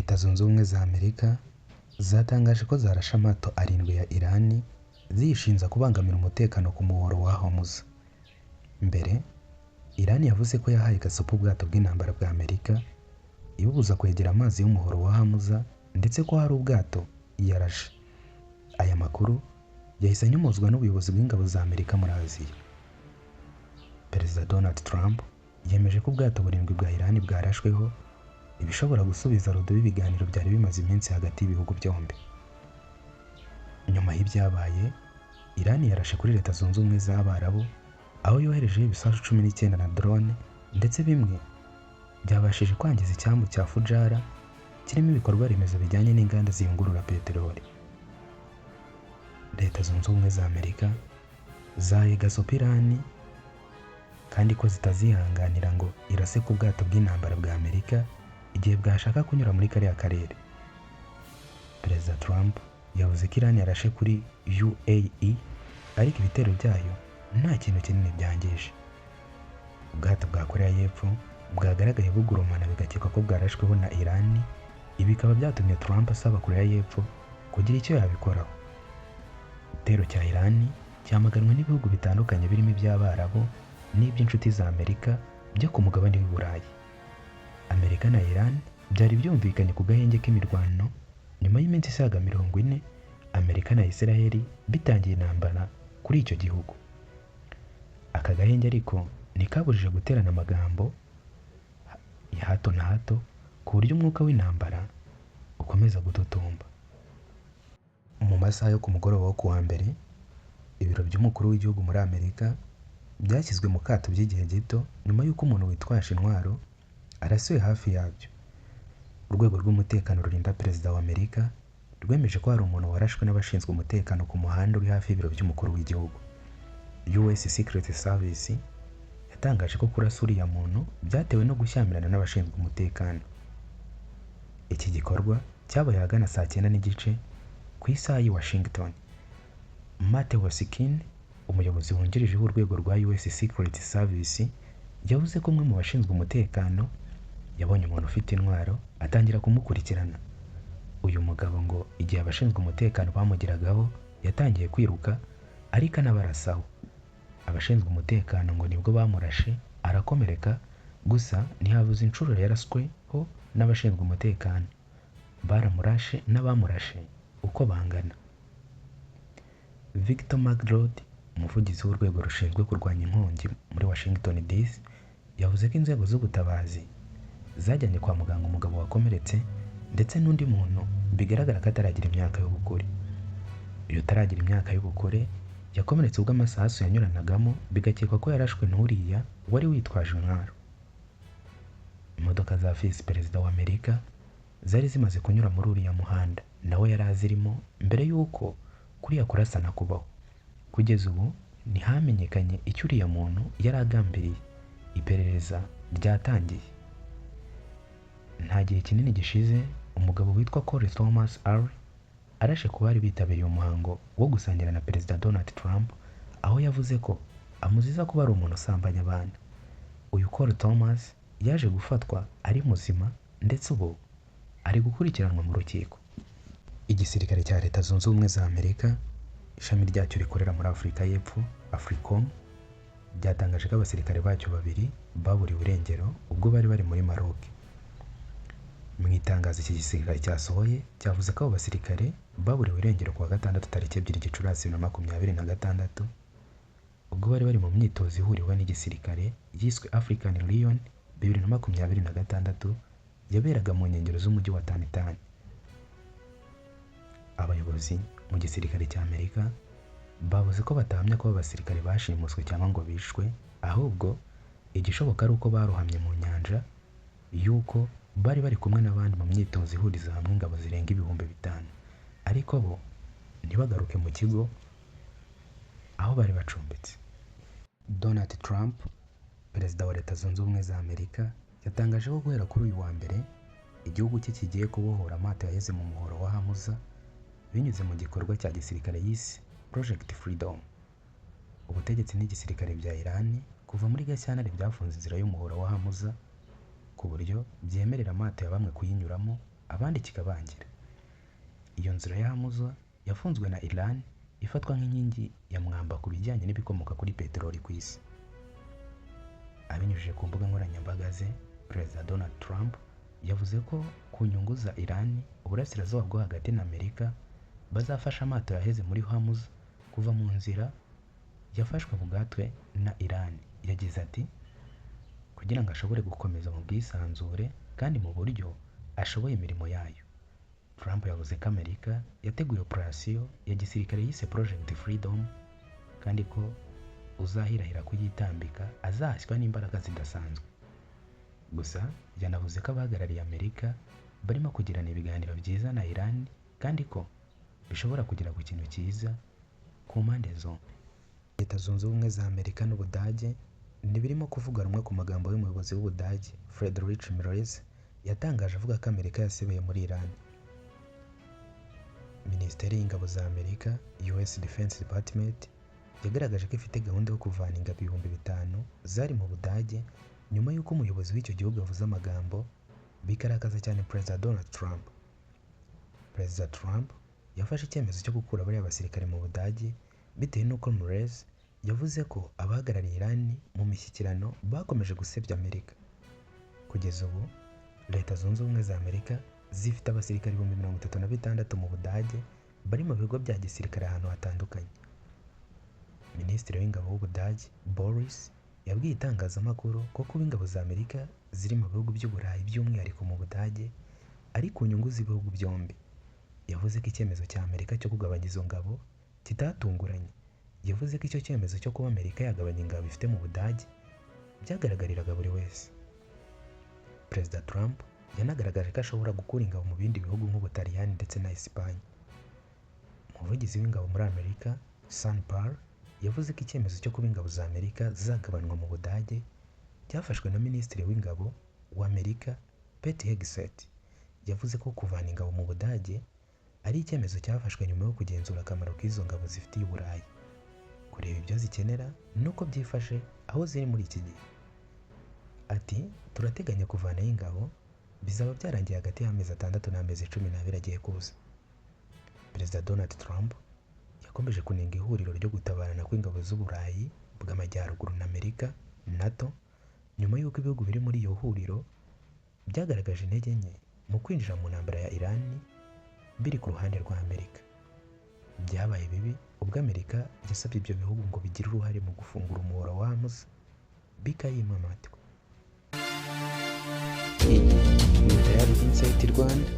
Leta Zunze Ubumwe za Amerika zatangaje ko zarashe amato arindwi ya Iran ziyishinza kubangamira umutekano ku muhoro wa Hormuz. Mbere, Iran yavuze ko yahaye gasopo ubwato bw'intambara bwa Amerika ibubuza kwegera amazi y'umuhoro wa Hormuz ndetse ko hari ubwato yarashe. Aya makuru yahise anyomozwa n'ubuyobozi bw'ingabo za Amerika muri Aziya. Perezida Donald Trump yemeje ko ubwato burindwi bwa Iran bwarashweho, ibishobora gusubiza rudubi ibiganiro byari bimaze iminsi hagati y'ibihugu byombi. Nyuma y'ibyabaye, Iran yarashe kuri Leta Zunze Ubumwe z'Abarabu, aho yoherejeho ibisasu 19 na drone, ndetse bimwe byabashije kwangiza icyambu cya Fujara kirimo ibikorwa remezo bijyanye n'inganda ziyungurura peteroli. Leta Zunze Ubumwe za Amerika zahaye gasopo Iran kandi ko zitazihanganira ngo irase ku bwato bw'intambara bwa Amerika igihe bwashaka kunyura muri kariya karere. Perezida Trump yavuze ko Iran yarashe kuri UAE ariko ibitero byayo nta kintu kinini byangije. Ubwato bwa Korea y'Epfo bwagaragaye bugurumana bigakekwa ko bwarashweho na Iran. Ibi bikaba byatumye Trump asaba Korea y'Epfo kugira icyo yabikoraho. Igitero cya Iran cyamaganwe n'ibihugu bitandukanye birimo iby'Abarabu n'iby'inshuti za Amerika byo ku mugabane w'i Burayi. Amerika na Iran byari byumvikanye ku gahenge k'imirwano nyuma y'iminsi isaga 40 Amerika na Israel bitangiye intambara kuri icyo gihugu. Aka gahenge ariko ntikabujije guterana amagambo ya hato na hato ku buryo umwuka w'intambara ukomeza gututumba. Mu masaha yo ku mugoroba wo kuwa mbere, ibiro by'umukuru w'igihugu muri Amerika byashyizwe mu kato by'igihe gito nyuma y'uko umuntu witwaje intwaro arasuye hafi yabyo. Urwego rw'umutekano rurinda perezida wa Amerika rwemeje ko hari umuntu warashwe n'abashinzwe umutekano ku muhanda uri hafi y'ibiro by'umukuru w'igihugu. US Secret Service yatangaje ko kurasa uriya muntu byatewe no gushyamirana n'abashinzwe umutekano. Iki gikorwa cyabaye ahagana saa 9:30 ku isaha y'i Washington. Matt Wasserkin, umuyobozi wungirije w'urwego rwa US Secret Service, yavuze ko umwe mu bashinzwe umutekano yabonye umuntu ufite intwaro atangira kumukurikirana. Uyu mugabo ngo igihe abashinzwe umutekano bamugeragaho yatangiye kwiruka ariko anabarasaho. Abashinzwe umutekano ngo nibwo bamurashe arakomereka, gusa ntihabuze inshuro yarasweho n'abashinzwe umutekano. Baramurashe n'abamurashe uko bangana. Victor McLeod, umuvugizi w'urwego rushinzwe kurwanya inkongi muri Washington DC, yavuze ko inzego z'ubutabazi zajyanye kwa muganga umugabo wakomeretse ndetse n'undi muntu bigaragara ko ataragira imyaka y'ubukure. Iyo utaragira imyaka y'ubukure yakomeretse ubwo amasasu yanyuranagamo, bigakekwa ko yarashwe n'uriya wari witwaje intwaro. Imodoka za Vice Perezida wa Amerika zari zimaze kunyura muri uriya muhanda, nawe yari azirimo mbere y'uko kuriya kurasana kubaho. Kugeza ubu ntihamenyekanye icyo uriya muntu yari agambiriye. Iperereza ryatangiye. Nta gihe kinini gishize umugabo witwa Corey Thomas arashe ku bari bitabiriye umuhango wo gusangira na Perezida Donald Trump, aho yavuze ko amuziza kuba ari umuntu usambanya abana. Uyu Corey Thomas yaje gufatwa ari muzima ndetse ubu ari gukurikiranwa mu rukiko. Igisirikare cya Leta Zunze Ubumwe za Amerika ishami ryacyo rikorera muri Afurika y'Epfo, AFRICOM, byatangaje ko abasirikare bacyo babiri baburiwe irengero ubwo bari bari muri Maroc. Mu itangazo iki gisirikare cyasohoye cyavuze ko abo basirikare baburiwe irengero kuwa gatandatu tariki 2 Gicurasi 2026 ubwo bari bari mu myitozo ihuriwe n'igisirikare yiswe African Lion 2026 yaberaga mu nkengero z'umujyi wa Tanitani. Abayobozi mu gisirikare cya Amerika bavuze ko batahamya ko abasirikare bashimuswe cyangwa ngo bishwe, ahubwo igishoboka ari uko barohamye mu nyanja, yuko bari bari kumwe n'abandi mu myitozo ihuriza hamwe ingabo zirenga 5,000, ariko bo ntibagaruke mu kigo aho bari bacumbitse. Donald Trump, perezida wa Leta Zunze Ubumwe za Amerika, yatangaje ko guhera kuri uyu wa mbere igihugu cye kigiye kubohora amato yaheze mu muhoro wa Hormuz binyuze mu gikorwa cya gisirikare yise Project Freedom. Ubutegetsi n'igisirikare bya Iran kuva muri Gashyantare byafunze inzira y'umuhoro wa Hormuz ku buryo byemerera amato ya bamwe kuyinyuramo abandi kikabangira. Iyo nzira ya Hormuz yafunzwe na Iran ifatwa nk'inkingi ya mwamba ku bijyanye n'ibikomoka kuri peteroli ku isi. Abinyujije ku mbuga nkoranyambaga ze, Perezida Donald Trump yavuze ko ku nyungu za Iran, uburasirazuba bwo hagati na Amerika bazafasha amato yaheze muri Hormuz kuva mu nzira yafashwe bugatwe na Iran. Yagize ati kugira ngo ashobore gukomeza mu bwisanzure kandi mu buryo ashoboye imirimo yayo. Trump yavuze ko Amerika yateguye operasiyo ya gisirikare yise Project Freedom kandi ko uzahirahira kuyitambika azahashywa n'imbaraga zidasanzwe. Gusa yanavuze ko abahagarariye Amerika barimo kugirana ibiganiro byiza na Iran kandi ko bishobora kugera ku kintu cyiza ku mpande zombi. Leta Zunze Ubumwe za Amerika n'Ubudage ntibirimo kuvuga rumwe ku magambo y'umuyobozi w'Ubudage Friedrich Merz yatangaje avuga ko Amerika yasebeye muri Iran. Minisiteri y'Ingabo za Amerika US Defense Department yagaragaje ko ifite gahunda yo kuvana ingabo 5,000 zari mu Budage nyuma y'uko umuyobozi w'icyo gihugu avuze amagambo bigaragaza cyane Perezida Donald Trump. Perezida Trump yafashe icyemezo cyo gukura bariya basirikare mu Budage bitewe n'uko Merz yavuze ko abahagarariye Iran mu mishyikirano bakomeje gusebya Amerika. Kugeza ubu Leta Zunze Ubumwe za Amerika zifite abasirikare 36,000 mu Budage bari mu bigo bya gisirikare ahantu hatandukanye. Minisitiri w'Ingabo w'Ubudage Boris yabwiye itangazamakuru ko kuba ingabo za Amerika ziri mu bihugu by'Uburayi by'umwihariko mu Budage ari ku nyungu z'ibihugu byombi. Yavuze ko icyemezo cya Amerika cyo kugabanya izo ngabo kitatunguranye. Yavuze ko icyo cyemezo cyo kuba Amerika yagabanya ingabo ifite mu Budage byagaragariraga buri wese. Perezida Trump yanagaragaje ko ashobora gukura ingabo mu bindi bihugu nk'Ubutaliyani ndetse na Espagne. Umuvugizi w'ingabo muri Amerika Sean Parr yavuze ko icyemezo cyo kuba ingabo za Amerika zagabanwa mu Budage cyafashwe na Minisitiri w'Ingabo wa Amerika Pete Hegseth. Yavuze ko kuvana ingabo mu Budage ari icyemezo cyafashwe nyuma yo kugenzura akamaro k'izo ngabo zifitiye Uburayi, kureba ibyo zikenera nuko byifashe aho ziri muri iki gihe. Ati turateganya kuvanaho ingabo bizaba byarangiye hagati y'amezi 6 n'amezi 12 agiye kuza. Perezida Donald Trump yakomeje kunenga ihuriro ryo gutabarana kw'ingabo z'Uburayi bw'Amajyaruguru na Amerika NATO nyuma y'uko ibihugu biri muri iyo huriro byagaragaje intege nke mu kwinjira mu ntambara ya Iran biri ku ruhande rwa Amerika. Byabaye bibi ubwo Amerika yasabye ibyo bihugu ngo bigire uruhare mu gufungura umuhoro wa Hormuz bikayima amatwi. Iyi ni Tayari Insight Rwanda.